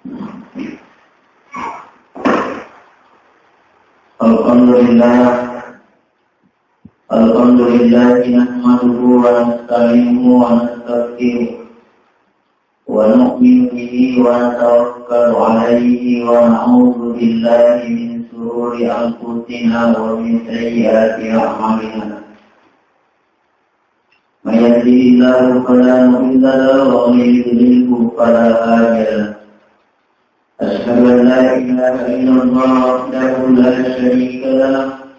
Alhamdulillah nahmaduhu wa nasta'inuhu wa nastaghfiruh wa nu'minu bihi wa natawakkalu 'alaihi wa na'udzu billahi min shururi anfusina wa min sayyiati a'malina. May yahdihillahu fala mudilla lahu wa may yudlilhu fala hadiya lahu. Asyhadu an la ilaha illallah wahdahu la syarika lahu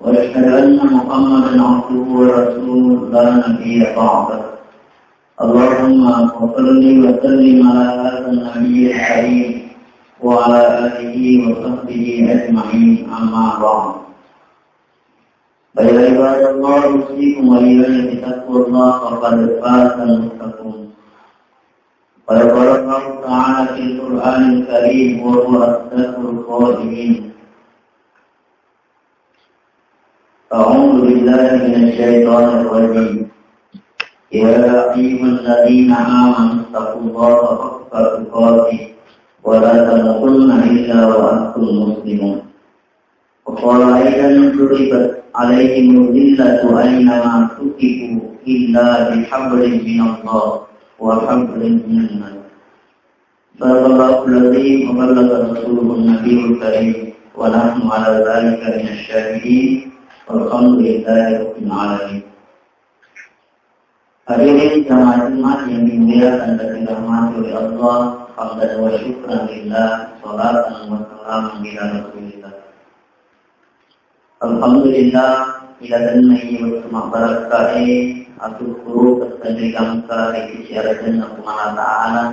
wa asyhadu anna Muhammadan 'abduhu wa rasuluhu la nabiyya ba'dahu. Allahumma shalli wa sallim ala hadzal nabiyyil karim wa ala alihi wa sahbihi ajma'in, amma ba'd. Baik ibadallah, usikum wa iyyakum bittaqwallah faqad fazal muttaqun. Qala Allah Ta'ala fil Qur'anil Karim wa huwa asdaqul qa'ilin. A'udzu billahi minasy syaithanir rajim. Ya ayyuhalladzina amanu taqullaha haqqa tuqatih wa la tamutunna illa wa antum muslimun. Wa qala aidan duribat alaihim dhillatu aynama tuqifu illa bihablin minallah wa hablin minan nas. Sallallahu alaihi wa sallam rasulun nabiyul karim wa nahnu ala dzalika minasy syahidin walhamdulillahi rabbil alamin. Hadirin jamaah Jumat yang dimuliakan dan dirahmati oleh Allah, hamdan wa syukran lillah, salatan wa salaman ala Rasulillah. Alhamdulillah, ila danai wa sumabarakai atul guru kesanjai kamsa isi syaratan Allah Ta'ala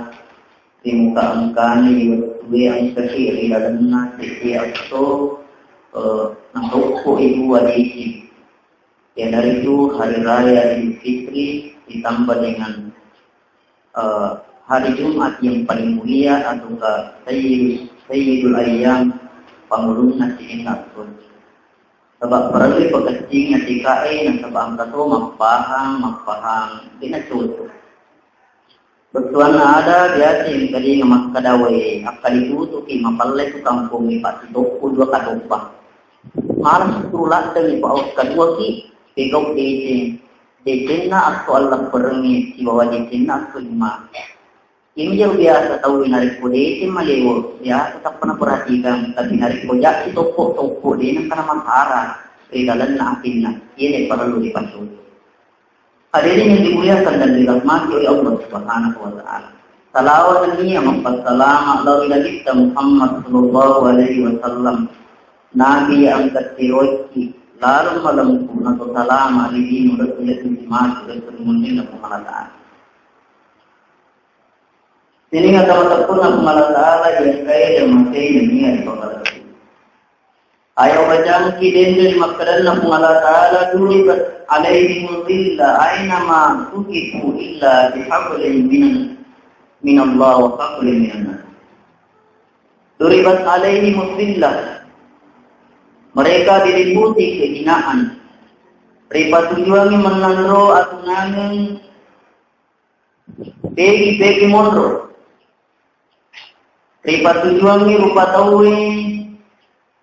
di muka angkani wa tuwe ang kasir ila danai isi akso nahukku ibu wadisi. Ya dari itu hari raya Idul Fitri ditambah dengan hari Jumat yang paling mulia atau Sayyidul Ayyam pangulungan siningat pun. Sebab perlu pekecing natikai dan sebab angka tu mapahang binatutu. Betuan ada biasa yang tadi ngamak kadawai akal itu tu ki mapalai tu kampung ni pasti doku dua kadopah. Malam tulah dari bawah kedua ki pegau DC na atau Allah perengi si bawah DC na atau lima. Ini jauh biasa tahu narik ko DC malewo ya tetap pernah perhatikan tapi narik ko jak si toko dia nak kena masalah regalan na akin na ini perlu dipantul. Hadirin yang dimuliakan dan dirahmati oleh Allah Subhanahu wa Ta'ala. Salawat ini yang mempersalam Allah kita Muhammad sallallahu alaihi wasallam, Nabi yang tertiroki lalu malam kuna to salam alaihi wa sallam bersemuanya Allah Ta'ala. Ini kata matakun Allah Ta'ala yang kaya dan masih dunia di bawah. Ayaw bacaan kiden dari makaran Allah Ta'ala duribat alaihim dhilla aynama tukifu illa bihablin minallah wa hablin minan nas. Duribat alaihim dhilla, mereka diliputi kehinaan. Mereka tujuannya menandro atau nangang begi mondro. Mereka tujuannya rupa tauin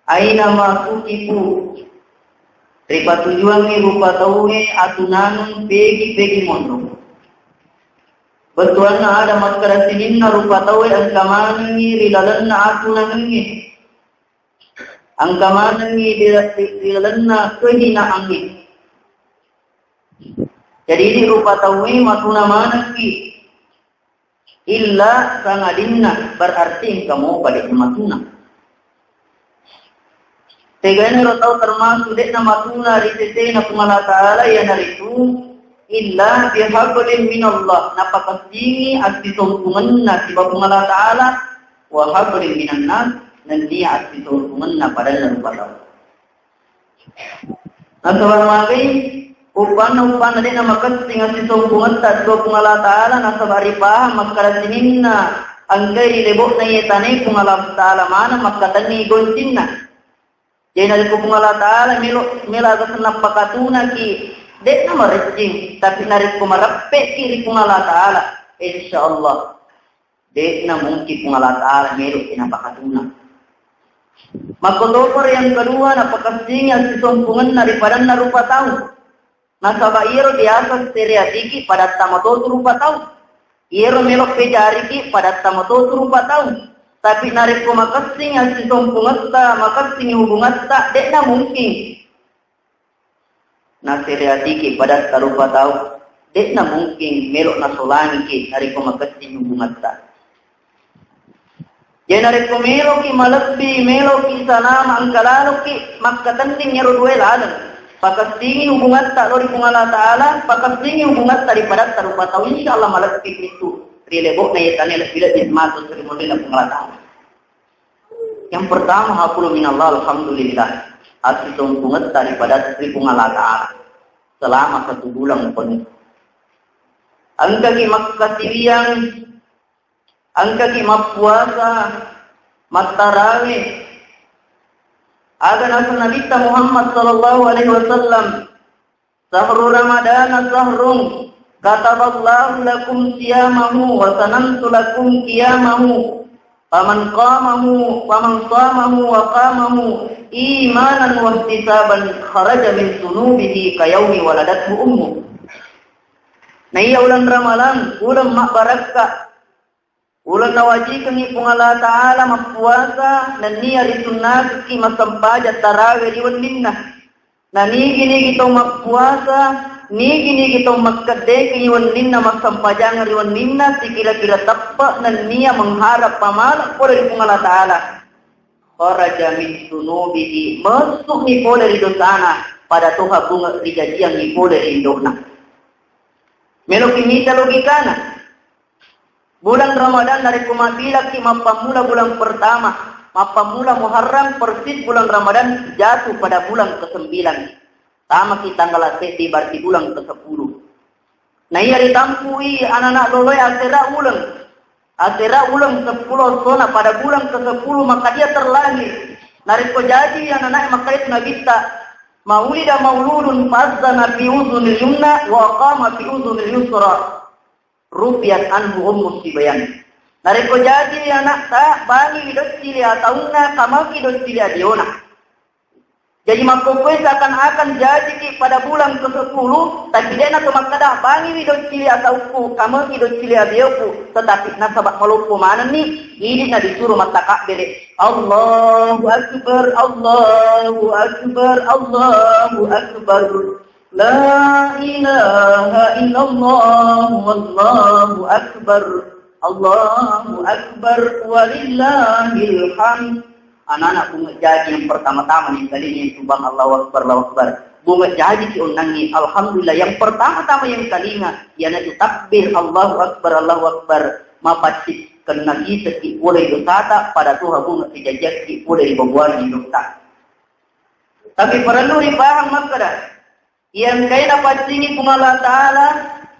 aina masukipu. Mereka tujuannya rupa tauin atau nangang begi mondro. Betuan na ada maskara sinin na rupa tauin ang kamanangi rilalan na atau nangangi. Ang kamanangi rilalan na kehinaangi. Jadi ini rupa tauin matuna manangi. Illa sangadinna berarti kamu balik matuna. Teganya rotau termasuk dek nama tuna risete na Allah Ta'ala yang itu illa bihablin minallah napakasini at ditungkungan na si Allah Ta'ala wa hablin minan nas dan dia at ditungkungan na pada rupa tau. Nasabang upan din na makasting at ditungkungan ta si Allah Ta'ala nasabari pa magkarasinin na ang gay libok na yetane kung Allah Ta'ala mana magkatani gonsin na. Jadi dari kupung Allah Ta'ala mila agas napakatuna ki dek na maricing tapi narik kumarappe kiri kung Allah Ta'ala insyaallah Dekna mungkin kung Allah Ta'ala meron pinapakatuna. Magkotopor yang kedua na pagkasingnya si sumpungan na ripadan na rupa tao. Nasa bairo di atas seriatiki pada tamatoto rupa tao. Iro melok pejariki pada tamatoto rupa tao. Tapi narik ko makasingnya si sumpungan ta, makasing hubungan ta, dekna mungkin. Na seriatiki pada tarupa tao. Dekna mungkin melok na solangi ki, narik ko makasing hubungan ta. Jangan kumelo ki malabbi melo ki sanama angkalalo ki makatanding nyaro duel alam. Pakastingi hubungan tak lori kung Allah Ta'ala, pakastingi hubungan daripada tarupa tau insyaallah malabbi itu. Rilebo na yatani bila dismatu seri model kung Allah Ta'ala. Yang pertama hapulu minallah alhamdulillah. Asli hubungan daripada seri kung Allah Ta'ala selama 1 bulan penuh. Angka ki makasiriang angka ki puasa, tarawih. Ada nasa Nabi Muhammad sallallahu alaihi wasallam, sahru Ramadan sahrun, kataballahu lakum siyamahu wa sanantu lakum qiyamahu. Faman qamahu, faman shamahu wa qamahu imanan wa ihtisaban kharaja min dhunubihi ka yaumi waladathu ummu. Nah iya ulang Ramadan, ulang mak barakah. Ulang nawajikan ni kung Allah Ta'ala mapuasa na niya risunat ki masampaja tarawih riwan minna. Na ni gini kita mapuasa, ni gini kita magkadek riwan minna masampajang riwan minna si kira-kira tapak na niya mengharap pamalak po dari kung Allah Ta'ala. Kharaja min sunubihi, masuk ni po dari dosana pada tuha bunga rijajiyang ni po dari indona. Melo kimita logikana. Bulan Ramadan dari kumapila ki mapamula bulan pertama, mapamula Muharram persis bulan Ramadan jatuh pada bulan ke-9. Sama kita tanggal di berarti bulan ke-10. Nah iya ditampui anak-anak loloy asera ulang 10 sona pada bulan ke-10 maka dia terlahir. Nariko jadi anak-anak maka itu nabita maulida mauludun fadzana fi uzunil yumna wa qama fi uzunil yusra. Rupiat anhu ummus sibayan. Nariko jadi anak tak bani hidot cili atauna kamaki hidot cili adiona. Jadi makokoy seakan-akan jadi ki pada bulan ke-10 tapi dia nak makadah bani hidot cili atauku kamaki hidot cili adioku tetapi nasabak maluku mana ni ini na disuruh matakak bere Allahu akbar Allahu akbar Allahu akbar. La ilaha illallah wallahu akbar Allahu akbar walillahil hamd. Anak-anak bunga jadi yang pertama-tama nih kali ini subhan Allahu akbar Allahu akbar. Bunga jadi ki unangi alhamdulillah yang pertama-tama yang kalinya yana itu takbir Allahu akbar mapacit kena kita ki boleh dosa pada Tuhan bunga dijajak ki boleh dibawa di dosa. Tapi perlu dipaham makada yang kaya pacingi kung Allah Ta'ala,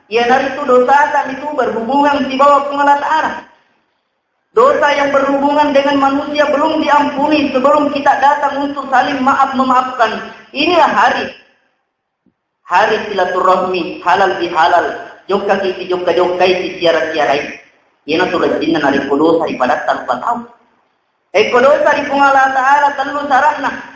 yang hari itu dosa tak itu berhubungan di bawah kung Allah Ta'ala. Dosa yang berhubungan dengan manusia belum diampuni sebelum kita datang untuk saling memaafkan. Inilah hari silaturahmi, halal bihalal, jokka kisi jokka isi siara-siarai. Yana surat jinna nari kodosa ibadat tanpa tahu. Kodosa di kung Allah Ta'ala telu saratna.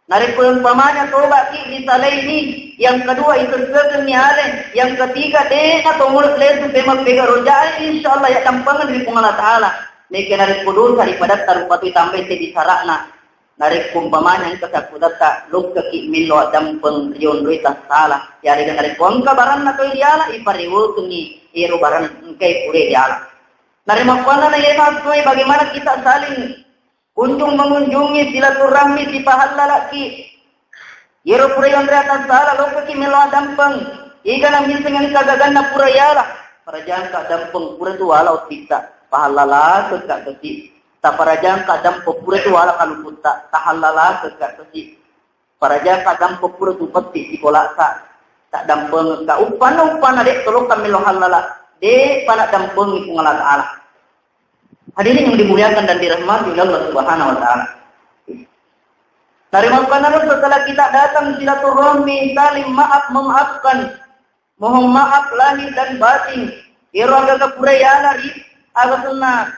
Narik umpamanya toba ki misalnya ini, yang kedua itu sekali niale, yang ketiga atau mulut lesu memang pega rojai insyaallah ya tampangan di Allah Ta'ala. Nek narik kudus daripada tarupati tambah di sarakna. Narik umpamanya yang kesakudata luk ki milo dampeng rion duita salah. Ya dengan narik wangka barang na to diala ipariwo tuni iro barang kai pure diala. Narik makwana na yema bagaimana kita saling kunjung mengunjungi silaturahmi si pahala laki. Yero pura yang atas salah loka ki melo dampang. Ika nang minsan yang kagagan na pura yala. Para jangan ka dampang pura tu wala utika. Pahala la kekak kesi. Ta para jangan ka dampang pura tu wala kaluputa. Tahalala kekak kesi. Para jangan ka dampang pura tu peti si kolaka. Tak dampang ka upan adek tolong kami lo halala. Dek panak dampang ni pungala ta'ala. Hadirin yang dimuliakan dan dirahmati oleh Allah Subhanahu wa Ta'ala. Dari makanan setelah kita datang silaturahmi, saling memaafkan, mohon maaf lahir dan batin. Iraga kapurayana ri, agasunna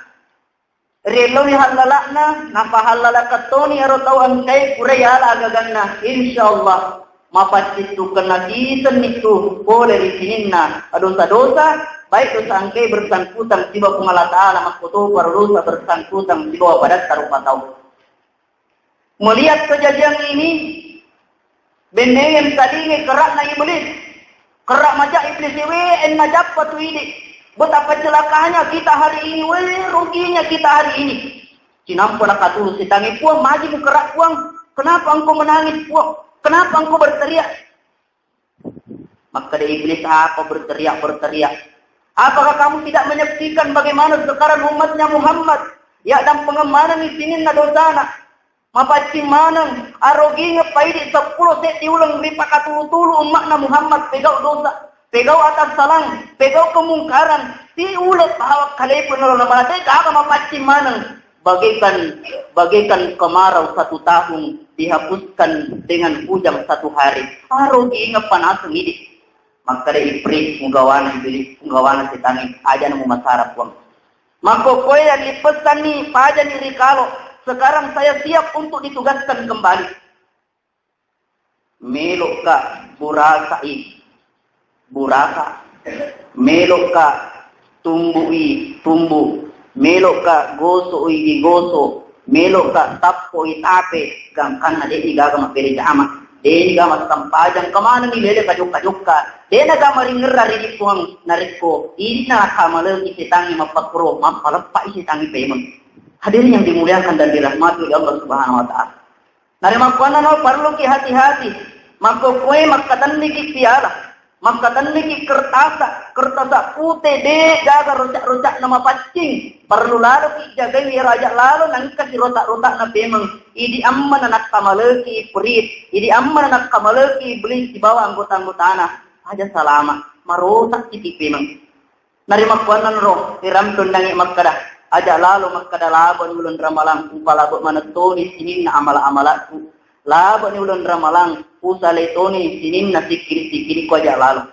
relowi halalakna napahalala katoni arotau angkai kurayala agaganna insyaallah mapasitu kena disan itu boleh disininna dosa-dosa baik dosa angkai bersangkutan tiba Allah Ta'ala makutu para dosa bersangkutan tiba pada taruh tahu. Melihat kejadian ini benengan tadinya kerak na iblis kerak majak iblis ini najab patu ini betapa celakanya kita hari ini ruginya kita hari ini cinampun akatulu sitangi puang maji mu kerak puang kenapa engkau menangis puang kenapa engkau berteriak maka iblis apa berteriak apakah kamu tidak menyaksikan bagaimana sekarang umatnya Muhammad ya dan pengemanan di sini na dosana mapacing manang aroginya paidi 10 set diulang lipat tulu umatna Muhammad pegau dosa pegau atas salang pegau kemungkaran diulang bahwa kali penolong malate kaga mapacing manang bagaikan kemarau 1 tahun dihapuskan dengan hujan 1 hari aroginya panas ini maka dari iblis menggawana setangin aja namu masarap wang maka kowe yang dipesan nih paja nih kalau sekarang saya siap untuk ditugaskan kembali melok ka buraka melok ka tumbu melok ka goso melok ka tapo tape gangkan ade igaga mapere jama deni gama sampajang kemana nih lele kajuk-kajukka dena gama ringerra rini puang nariko ina kamale isi tangi mapakro mapalapa isi tangi payment hadirin yang dimuliakan dan dirahmati oleh Allah Subhanahu wa taala narima kuana no perlu ki hati-hati maka kue makatan niki piala makatan niki kertasa putih de jaga rocak nama pacing perlu lalu ki jaga wi raja lalu nang kasi rotak na pemeng idi amman anak kamaleki perit idi amman anak kamaleki beli di bawah anggota-anggotana aja salama marotak kiti pemeng narima kuana no tiram tundangi makkada aja lalu makkada labon ulun ramalang upalabot manatoni sinin na amala-amalaku labon ulun ramalang usale toni sinin na sikiri ko aja lalu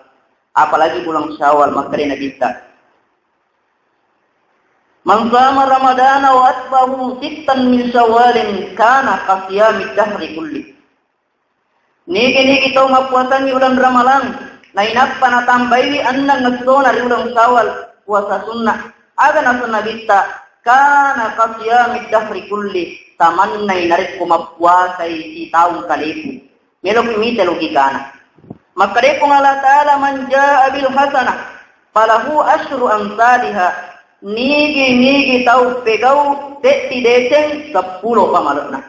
apalagi bulan Syawal maka dina kita man qama ramadana wa atbahu sittan min syawalin kana qasiyamid dahri kulli niki tau mapuasan ulan ramalang nainap panatambai annang ngasona ri ulan Syawal puasa sunnah aga na sunnah kita kana qasiyamid dahri kulli tamannai narik kumapuasai si taung kalipu melok mi telugi kana maka dia Allah Ta'ala man jaa bil hasanah falahu asyru amsalha nigi tau pegau tetti deceng 10 pamalna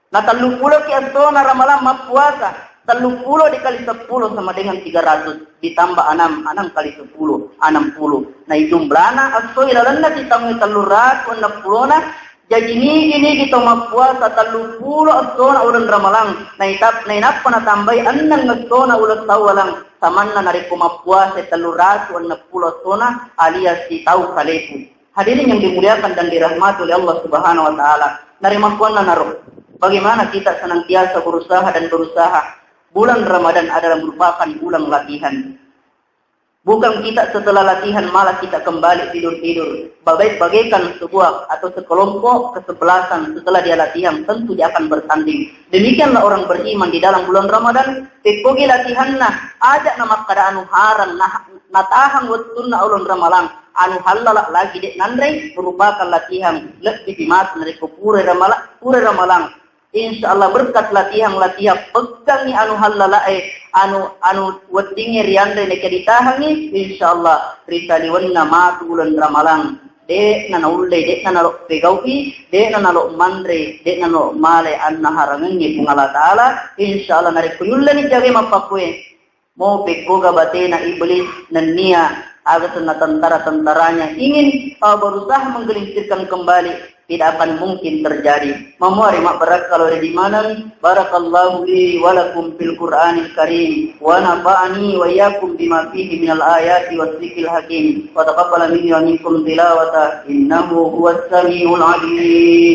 na 30 ki astona ramalan mapuasa 30 dikali 10 sama dengan 300 ditambah 6 kali 10 60 nah jumlahna aso ilalanna ditambah 360 na jadi ini kita mapuasa 30 astona ulan ramalang nainap na tambay annang astona ulan tawalang samanna nariko mapuasa 360 astona alias di tau kalepu hadirin yang dimuliakan dan dirahmati oleh Allah Subhanahu wa taala narimakuan na naro bagaimana kita senantiasa berusaha bulan Ramadan adalah merupakan bulan latihan. Bukan kita setelah latihan malah kita kembali tidur-tidur. Bagaikan sebuah atau sekelompok kesebelasan setelah dia latihan tentu dia akan bertanding. Demikianlah orang beriman di dalam bulan Ramadan. Tekogi latihanna ajak nama keadaan haran natahang watunna ulun ramalang anu halala lagi dek nandai merupakan latihan lebih dimat dari pure ramalang. Insyaallah berkat latihan pegang ni anu halala anu wetingi riande ne keditahangi insyaallah ritaliwanna matulan ramalang de nanaulde de nanalo pegawi de nanalo mandre de nanalo male anna harangi pungala taala insyaallah nari kuyullani jage mapakwe mo pekoga batena iblis nania agar tentara-tentaranya ingin berusaha menggelincirkan kembali tidak akan mungkin terjadi. Memohon mak barakallahu di mana barakallahu li wa lakum fil Qur'anil Karim wa nafa'ani wa iyyakum bima fihi minal ayati was dzikril hakim wa taqabbala minni wa minkum tilawata innahu huwas samiul alim.